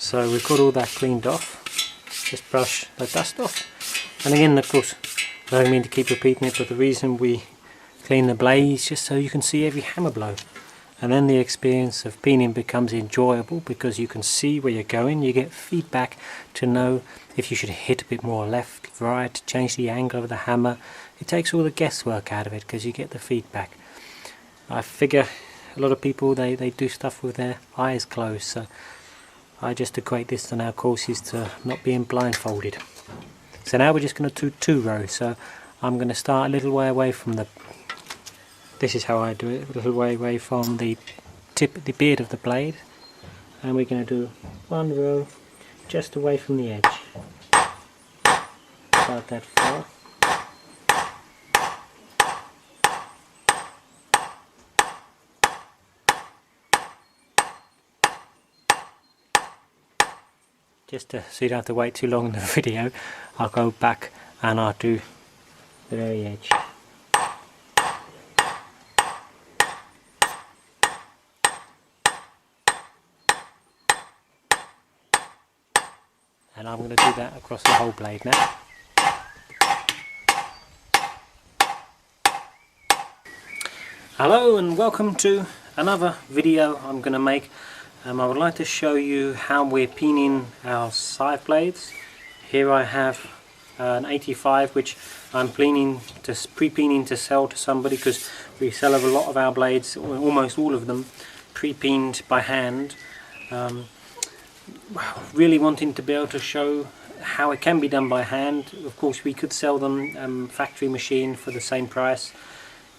So we've got all that cleaned off. Just brush the dust off. And again, of course, I don't mean to keep repeating it, but the reason we clean the blade is just so you can see every hammer blow. And then the experience of peening becomes enjoyable because you can see where you're going. You get feedback to know if you should hit a bit more left, right, change the angle of the hammer. It takes all the guesswork out of it because you get the feedback. I figure a lot of people, they do stuff with their eyes closed, so I just equate this in our courses to not being blindfolded. So now we're just going to do 2 rows. So I'm going to start a little way away from the, this is how I do it, a little way away from the tip, the beard of the blade, and we're going to do 1 row just away from the edge, about that far. Just so you don't have to wait too long in the video, I'll go back and I'll do the very edge. And I'm going to do that across the whole blade now. Hello and welcome to another video I'm going to make. I would like to show you how we're peening our scythe blades. Here I have an 85 which I'm pre-peening to sell to somebody, because we sell a lot of our blades, almost all of them, pre-peened by hand. Really wanting to be able to show how it can be done by hand. Of course we could sell them factory machine for the same price.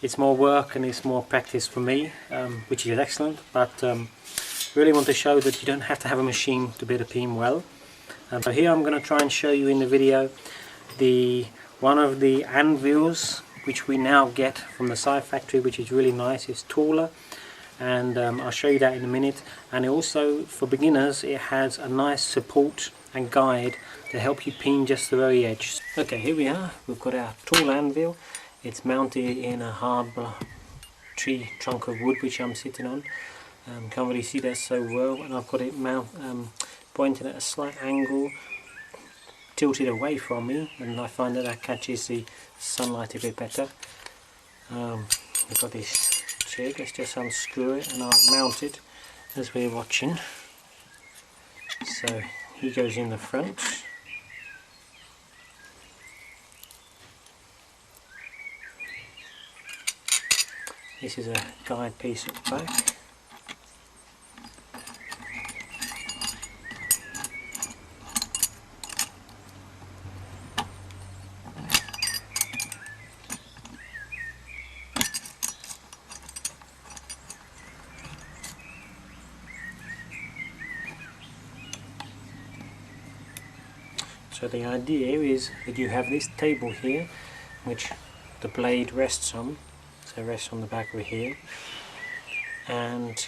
It's more work and it's more practice for me, which is excellent, but really want to show that you don't have to have a machine to be able to peen well. So here I'm going to try and show you in the video one of the anvils which we now get from the scythe factory, which is really nice. It's taller, and I'll show you that in a minute. And it also, for beginners, it has a nice support and guide to help you peen just the very edge. Okay, here we are. We've got our tall anvil. It's mounted in a hard tree trunk of wood which I'm sitting on. Can't really see that so well, and I've got it pointed at a slight angle, tilted away from me, and I find that catches the sunlight a bit better. I've got this jig. Let's just unscrew it and I'll mount it as we're watching. So he goes in the front. This is a guide piece at the back. So the idea is that you have this table here which the blade rests on, so it rests on the back over here, and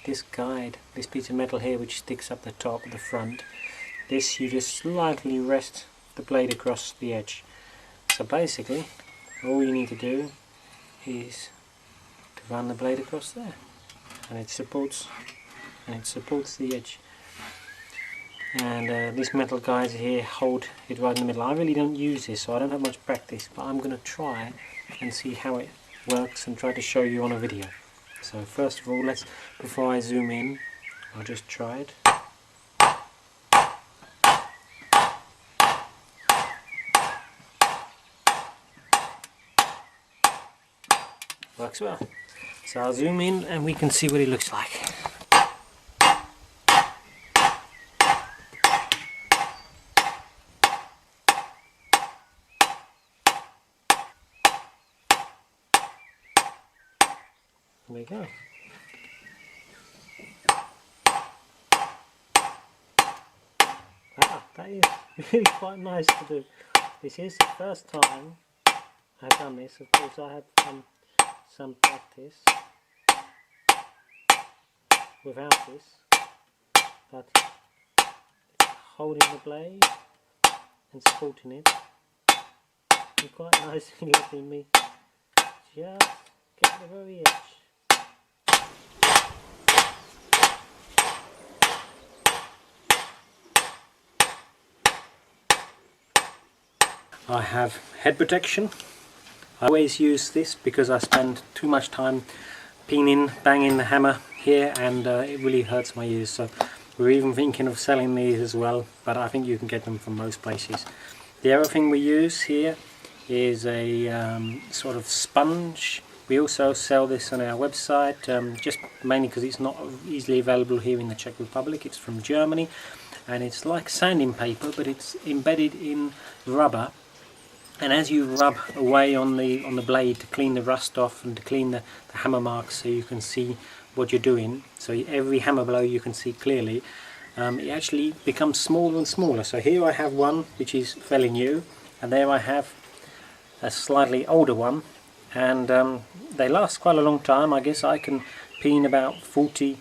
this guide, this piece of metal here which sticks up the top, the front, this you just slightly rest the blade across the edge. So basically all you need to do is to run the blade across there, and it supports the edge. And these metal guides here hold it right in the middle. I really don't use this, so I don't have much practice, but I'm going to try and see how it works and try to show you on a video. So first of all, before I zoom in, I'll just try it. Works well. So I'll zoom in and we can see what it looks like. There we go. That is really quite nice to do. This is the first time I've done this. Of course I have some practice without this, but holding the blade and supporting it, and quite nicely letting me just get to the very edge. I have head protection. I always use this because I spend too much time peening, banging the hammer here, and it really hurts my ears. So we're even thinking of selling these as well, but I think you can get them from most places. The other thing we use here is a sort of sponge. We also sell this on our website, just mainly because it's not easily available here in the Czech Republic. It's from Germany, and it's like sanding paper, but it's embedded in rubber. And as you rub away on the blade to clean the rust off and to clean the hammer marks, so you can see what you're doing, so every hammer blow you can see clearly, it actually becomes smaller and smaller. So here I have one which is fairly new, and there I have a slightly older one, and they last quite a long time. I guess I can peen about 40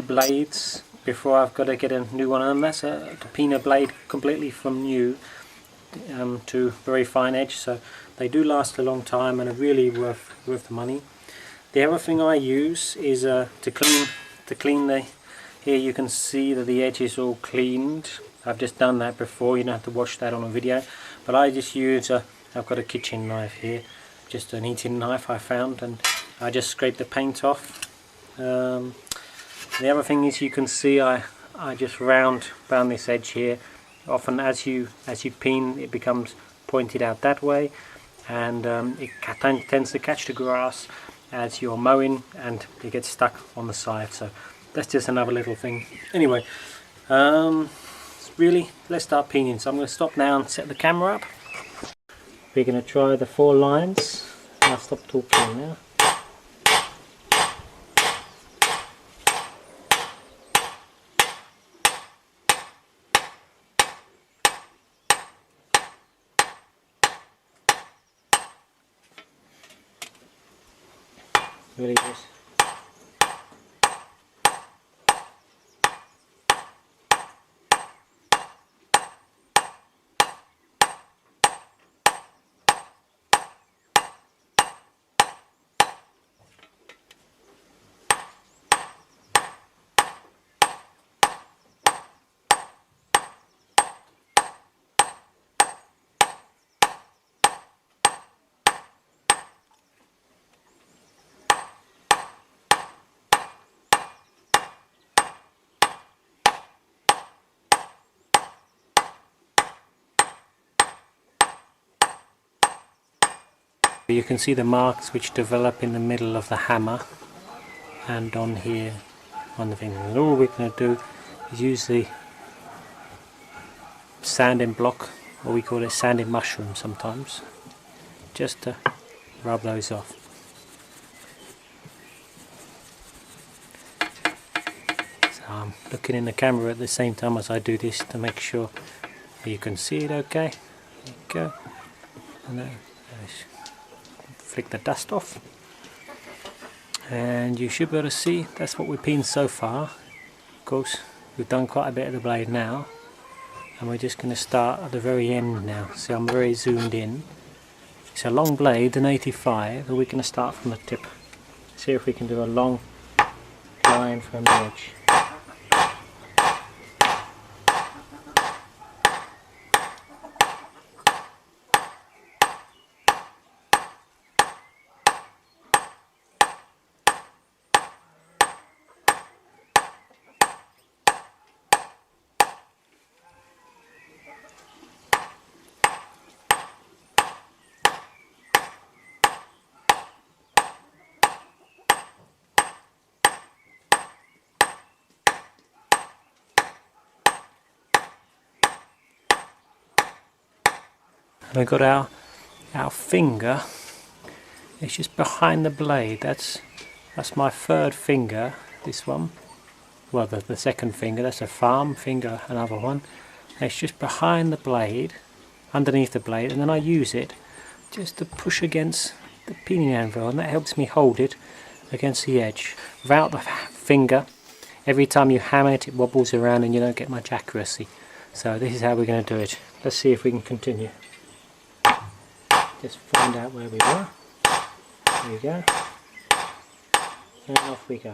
blades before I've got to get a new one, and that's to peen a blade completely from new to very fine edge, so they do last a long time and are really worth the money. The other thing I use is to clean the, here you can see that the edge is all cleaned. I've just done that before, you don't have to watch that on a video, but I just use I've got a kitchen knife here, just an eating knife I found, and I just scrape the paint off. The other thing is, you can see I just round this edge here. Often as you peen, it becomes pointed out that way, and it tends to catch the grass as you're mowing, and it gets stuck on the side. So that's just another little thing. Anyway, really, let's start peening. So I'm going to stop now and set the camera up. We're going to try the 4 lines. I'll stop talking now. Really just you can see the marks which develop in the middle of the hammer and on here on the finger. And all we're going to do is use the sanding block, or we call it sanding mushroom sometimes, just to rub those off. So I'm looking in the camera at the same time as I do this to make sure you can see it okay. There you go. And flick the dust off, and you should be able to see that's what we've peened so far. Of course, we've done quite a bit of the blade now, and we're just going to start at the very end now. See, I'm very zoomed in. It's a long blade, an 85, but we're going to start from the tip. See if we can do a long line from the edge. We've got our finger, it's just behind the blade. That's my third finger, this one. Well, the second finger, that's a farm finger, another one. And it's just behind the blade, underneath the blade, and then I use it just to push against the peening anvil, and that helps me hold it against the edge. Without the finger, every time you hammer it, it wobbles around and you don't get much accuracy. So this is how we're going to do it. Let's see if we can continue. Just find out where we were. There we go. And off we go.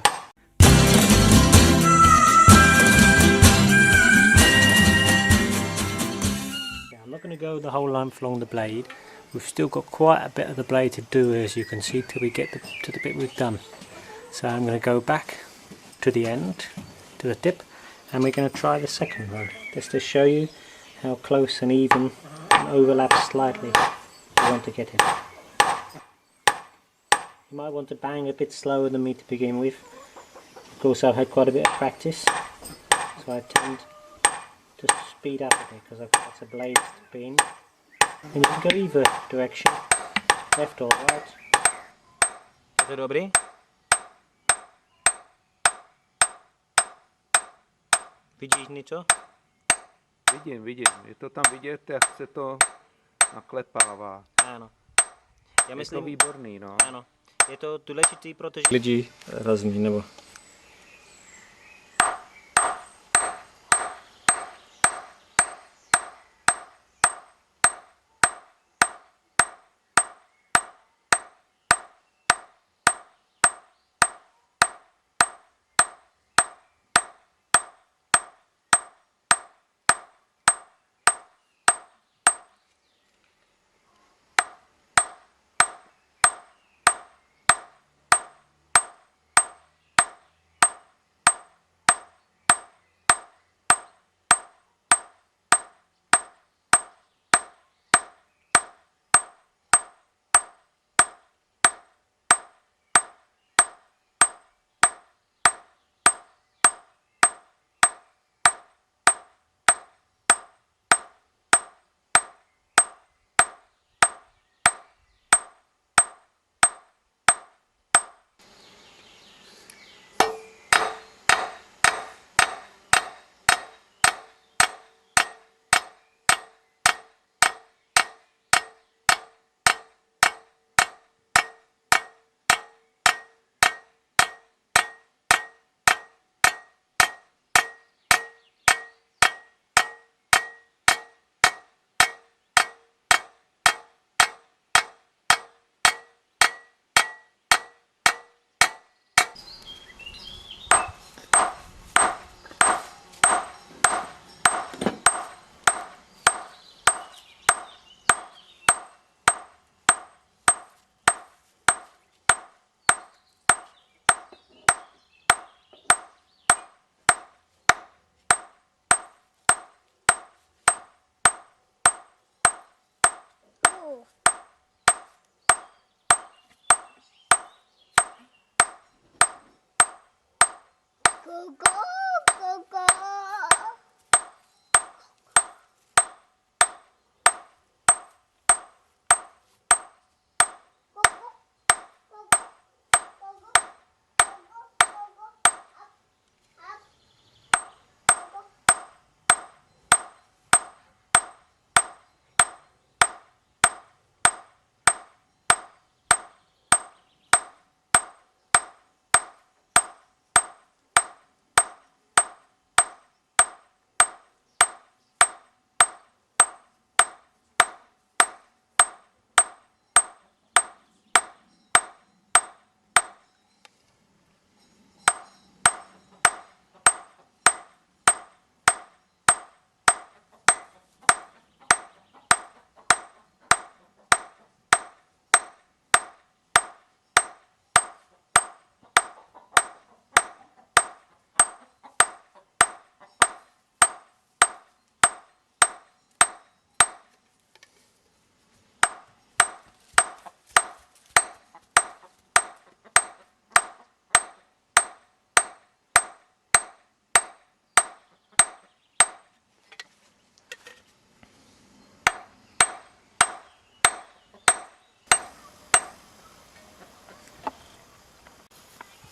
I'm not going to go the whole length along the blade. We've still got quite a bit of the blade to do, as you can see, till we get to the bit we've done. So I'm going to go back to the end, to the tip, and we're going to try the second one, just to show you how close and even and overlap slightly you want to get it. You might want to bang a bit slower than me to begin with. Of course, I've had quite a bit of practice, so I tend to speed up a bit because I've got lots of blades to peen. And you can go either direction, left or right. Je to dobrý? Vidíš něco? Vidím, je to tam vidět, jak se to naklepává. Ano. Já myslím, je to výborný, no. Ano. Je to důležitý, protože lidi rozumí, nebo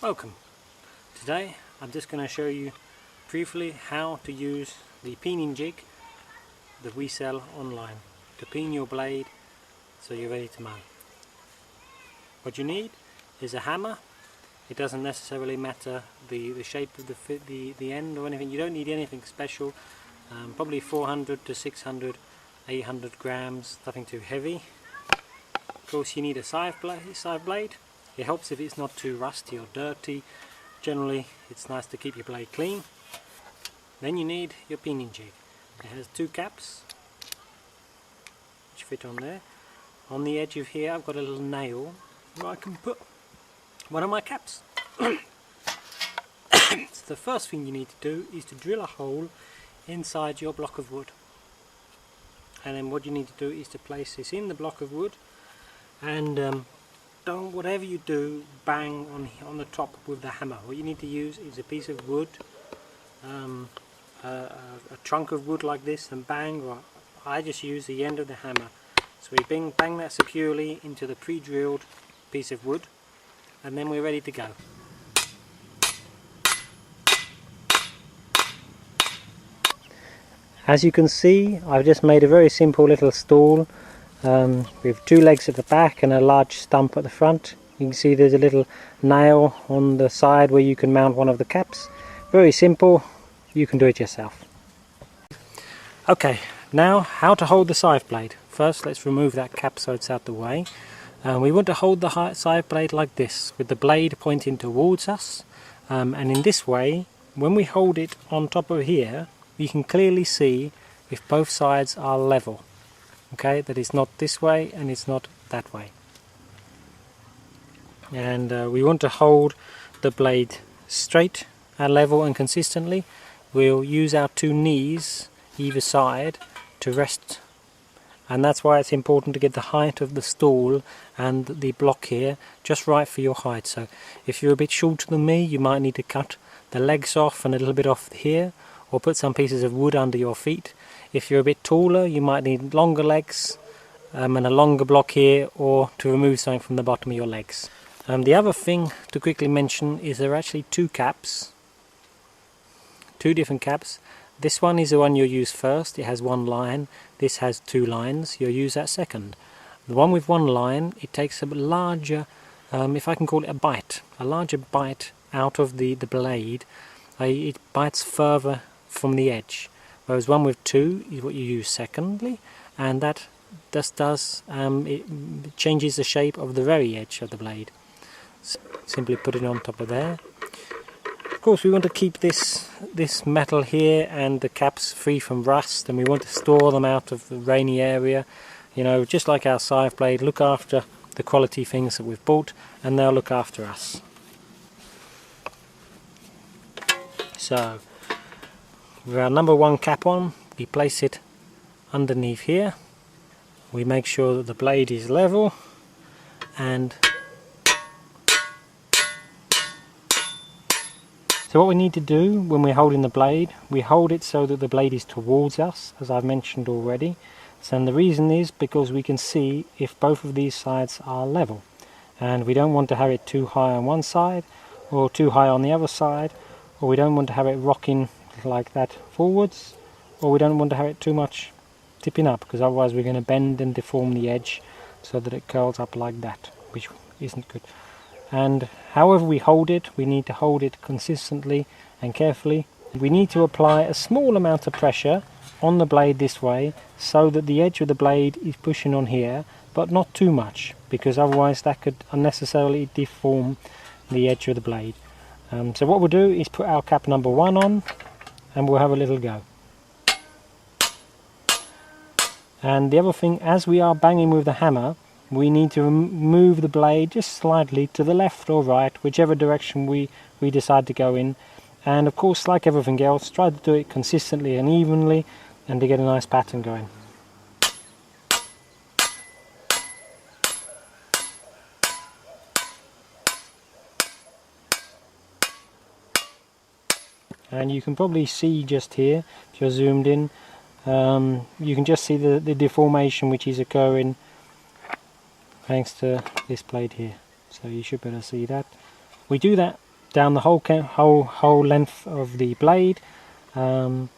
welcome. Today I'm just going to show you briefly how to use the peening jig that we sell online to peen your blade so you're ready to mow. What you need is a hammer. It doesn't necessarily matter the shape of the end or anything. You don't need anything special. Probably 400 to 600, 800 grams, nothing too heavy. Of course you need a scythe blade. It helps if it's not too rusty or dirty. Generally it's nice to keep your blade clean. Then you need your peening jig. It has two caps. which fit on there. On the edge of here I've got a little nail where I can put one of my caps. So the first thing you need to do is to drill a hole inside your block of wood, and then what you need to do is to place this in the block of wood, and don't, whatever you do, bang on the top with the hammer. What you need to use is a piece of wood, a trunk of wood like this, and bang, or I just use the end of the hammer. So we bang that securely into the pre-drilled piece of wood, and then we're ready to go. As you can see, I've just made a very simple little stool with two legs at the back and a large stump at the front. You can see there's a little nail on the side where you can mount one of the caps. Very simple, you can do it yourself. Okay, now how to hold the scythe blade. First let's remove that cap so it's out the way. We want to hold the scythe blade like this, with the blade pointing towards us, and in this way, when we hold it on top of here, you can clearly see if both sides are level. Okay, that it's not this way and it's not that way. And we want to hold the blade straight and level and consistently. We'll use our two knees either side to rest, and that's why it's important to get the height of the stool and the block here just right for your height. So if you're a bit shorter than me, you might need to cut the legs off and a little bit off here, or put some pieces of wood under your feet. If you're a bit taller, you might need longer legs and a longer block here, or to remove something from the bottom of your legs. The other thing to quickly mention is there are actually two caps, two different caps. This one is the one you'll use first, it has one line. This has two lines, you'll use that second. The one with one line, it takes a larger, if I can call it a larger bite out of the blade. It bites further from the edge, whereas one with two is what you use secondly, and that just does, it changes the shape of the very edge of the blade. So simply put it on top of there. Of course we want to keep this metal here and the caps free from rust, and we want to store them out of the rainy area. You know, just like our scythe blade, look after the quality things that we've bought, and they'll look after us. So with our number one cap on, we place it underneath here. We make sure that the blade is level, and so what we need to do when we're holding the blade, we hold it so that the blade is towards us, as I've mentioned already. So, and the reason is because we can see if both of these sides are level, and we don't want to have it too high on one side or too high on the other side, or we don't want to have it rocking like that forwards, or we don't want to have it too much tipping up, because otherwise we're going to bend and deform the edge so that it curls up like that, which isn't good. And however we hold it, we need to hold it consistently and carefully. We need to apply a small amount of pressure on the blade this way, so that the edge of the blade is pushing on here, but not too much, because otherwise that could unnecessarily deform the edge of the blade. So what we'll do is put our cap number one on, and we'll have a little go. And the other thing, as we are banging with the hammer, we need to move the blade just slightly to the left or right, whichever direction we decide to go in. And of course, like everything else, try to do it consistently and evenly, and to get a nice pattern going. And you can probably see just here, if you're zoomed in, you can just see the deformation which is occurring thanks to this blade here. So you should be able to see that. We do that down the whole length of the blade, and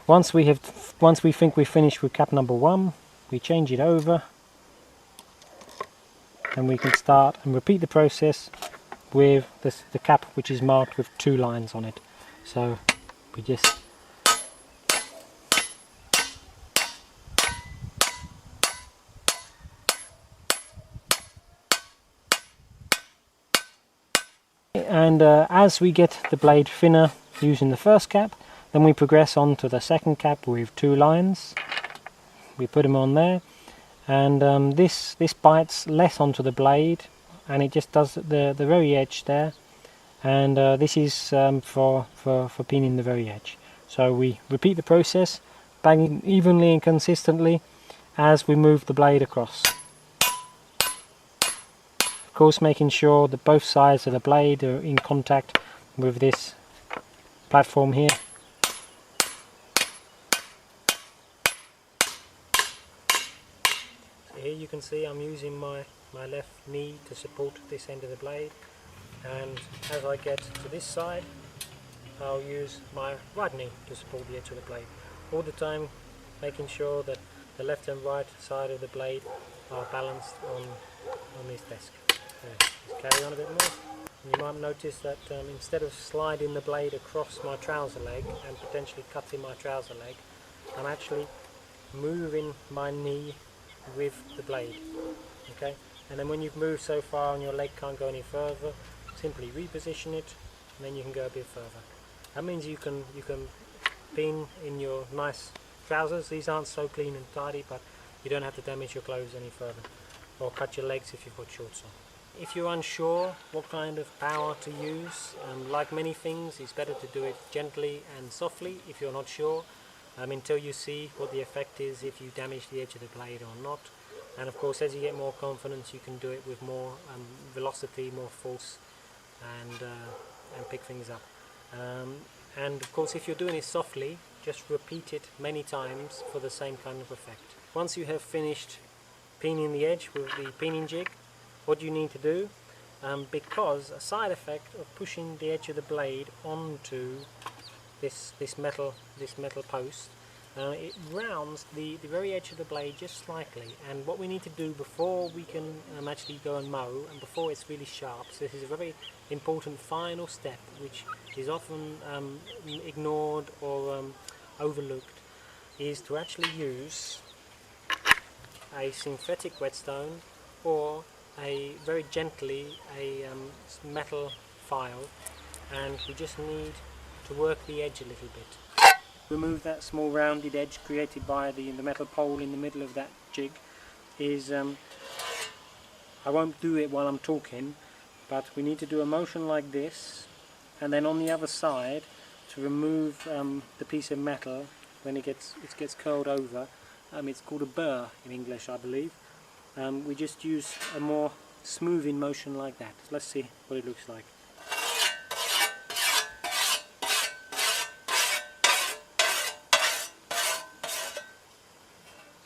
once we think we're finished with cap number one, we change it over, and we can start and repeat the process with the cap which is marked with two lines on it. So we just and as we get the blade thinner using the first cap, then we progress on to the second cap with two lines. we put them on there, and this bites less onto the blade, and it just does the very edge there, and this is for peening the very edge. So we repeat the process, banging evenly and consistently as we move the blade across. Of course, making sure that both sides of the blade are in contact with this platform here. So here you can see I'm using my left knee to support this end of the blade, and as I get to this side I'll use my right knee to support the edge of the blade, all the time making sure that the left and right side of the blade are balanced on this desk. Just carry on a bit more. You might notice that instead of sliding the blade across my trouser leg and potentially cutting my trouser leg, I'm actually moving my knee with the blade. Okay, and then when you've moved so far and your leg can't go any further, simply reposition it, and then you can go a bit further. That means you can peen in your nice trousers. These aren't so clean and tidy, but you don't have to damage your clothes any further, or cut your legs if you've got shorts on. If you're unsure what kind of power to use, like many things, it's better to do it gently and softly if you're not sure, until you see what the effect is, if you damage the edge of the blade or not. And of course, as you get more confidence, you can do it with more velocity, more force, and pick things up. And of course, if you're doing it softly, just repeat it many times for the same kind of effect. Once you have finished peening the edge with the peening jig, what you need to do, because a side effect of pushing the edge of the blade onto this metal post, it rounds the very edge of the blade just slightly, and what we need to do before we can actually go and mow, and before it's really sharp, so this is a very important final step which is often ignored or overlooked, is to actually use a synthetic whetstone or very gently a metal file, and we just need to work the edge a little bit. Remove that small rounded edge created by the metal pole in the middle of that jig. I won't do it while I'm talking, but we need to do a motion like this, and then on the other side to remove the piece of metal when it gets curled over. It's called a burr in English, I believe. We just use a more smoothing motion like that. Let's see what it looks like.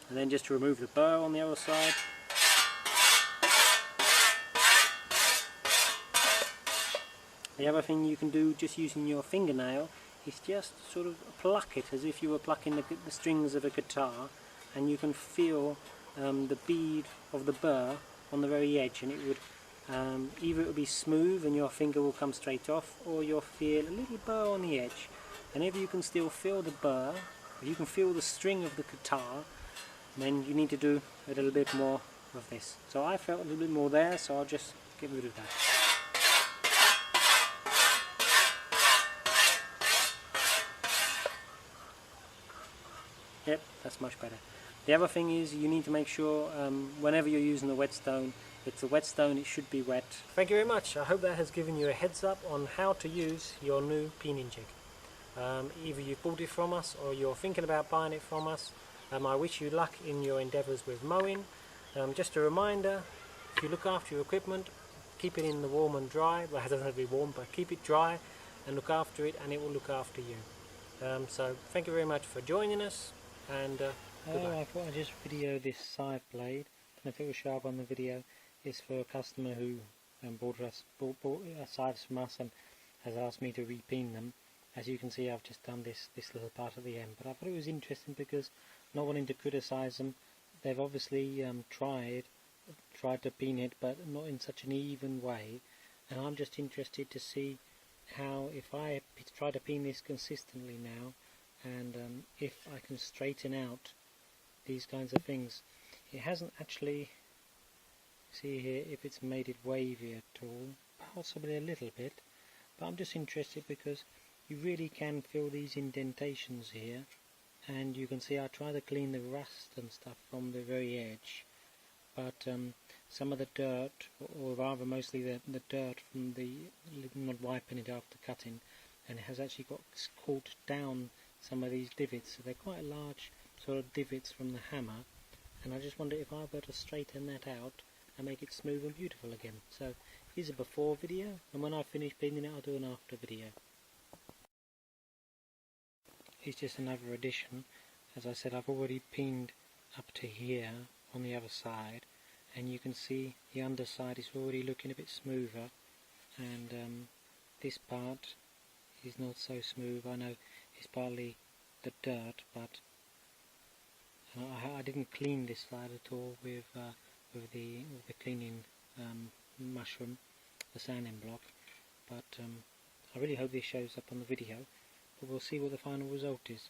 And then just to remove the burr on the other side. The other thing you can do just using your fingernail is just sort of pluck it as if you were plucking the strings of a guitar, and you can feel the bead of the burr on the very edge, and it would either it will be smooth and your finger will come straight off, or you'll feel a little burr on the edge. And if you can still feel the burr, if you can feel the string of the guitar, then you need to do a little bit more of this. So I felt a little bit more there, so I'll just get rid of that. Yep, that's much better. The other thing is you need to make sure whenever you're using the whetstone, it's a whetstone, it should be wet. Thank you very much. I hope that has given you a heads up on how to use your new peening jig. Either you bought it from us or you're thinking about buying it from us. I wish you luck in your endeavours with mowing. Just a reminder, if you look after your equipment, keep it in the warm and dry. Well, it doesn't have to be warm, but keep it dry and look after it, and it will look after you. So thank you very much for joining us, and goodbye. I thought I'd just video this scythe blade. I don't know if it will show up on the video. It's for a customer who bought scythes from us and has asked me to repeen them. As you can see, I've just done this little part at the end, but I thought it was interesting because, not wanting to criticise them, they've obviously tried to peen it, but not in such an even way, and I'm just interested to see how, if I try to peen this consistently now, and if I can straighten out these kinds of things. It hasn't actually, see here if it's made it wavy at all, possibly a little bit, but I'm just interested because you really can feel these indentations here, and you can see I try to clean the rust and stuff from the very edge, but some of the dirt, or rather mostly the dirt from the not wiping it after cutting, and it has actually got caught down some of these divots, so they're quite large sort of divots from the hammer, and I just wonder if I were to straighten that out and make it smooth and beautiful again. So here's a before video, and when I finish peening it I'll do an after video. It's just another addition. As I said, I've already peened up to here on the other side, and you can see the underside is already looking a bit smoother, and this part is not so smooth. I know it's partly the dirt, but I didn't clean this side at all with the cleaning mushroom, the sanding block, but I really hope this shows up on the video, but we'll see what the final result is.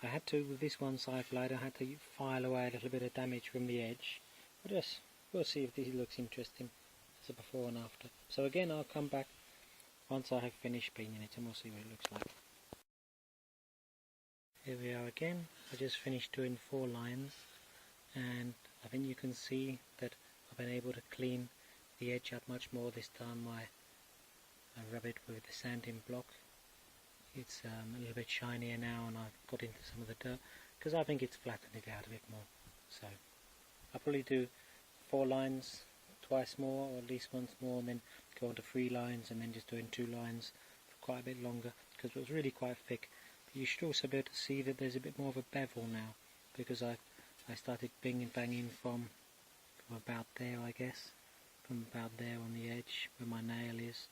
I had to, with this one scythe blade, I had to file away a little bit of damage from the edge, but yes, we'll see if this looks interesting as a before and after. So again, I'll come back once I have finished peening it and we'll see what it looks like. Here we are again. I just finished doing 4 lines, and I think you can see that I've been able to clean the edge up much more this time. I rub it with the sanding block. It's a little bit shinier now, and I've got into some of the dirt because I think it's flattened it out a bit more. So I'll probably do 4 lines twice more, or at least once more, and then go on to 3 lines, and then just doing 2 lines for quite a bit longer because it was really quite thick. But you should also be able to see that there's a bit more of a bevel now, because I started banging from about there, I guess, from about there on the edge where my nail is,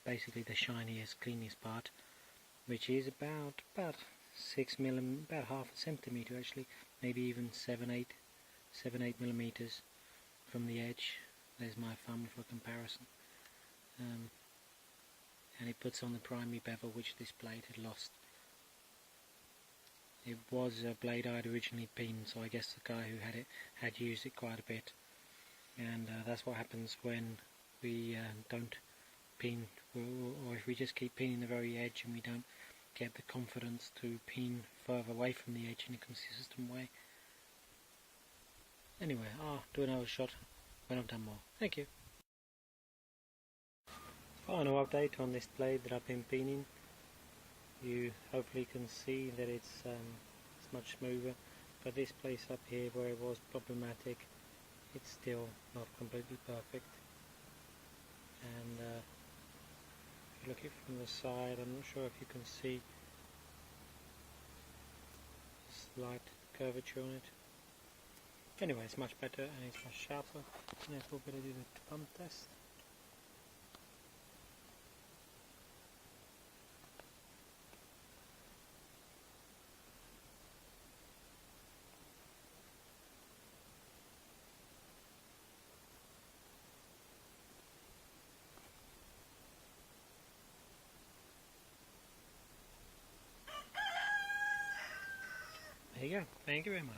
basically the shiniest, cleanest part, which is about 6 mm, about half a centimetre actually, maybe even 7-8 millimeters from the edge. There's my thumb for comparison, and it puts on the primary bevel which this blade had lost. It was a blade I had originally peened, so I guess the guy who had it had used it quite a bit, and that's what happens when we don't peen, or if we just keep peening the very edge and we don't get the confidence to peen further away from the edge in a consistent way. Anyway, I'll do another shot when I've done more. Thank you. Final update on this blade that I've been peening. You hopefully can see that it's much smoother, but this place up here where it was problematic, it's still not completely perfect. And if you look at it from the side, I'm not sure if you can see a slight curvature on it. Anyway, it's much better and it's much sharper. Therefore, better do the pump test. There you go. Thank you very much.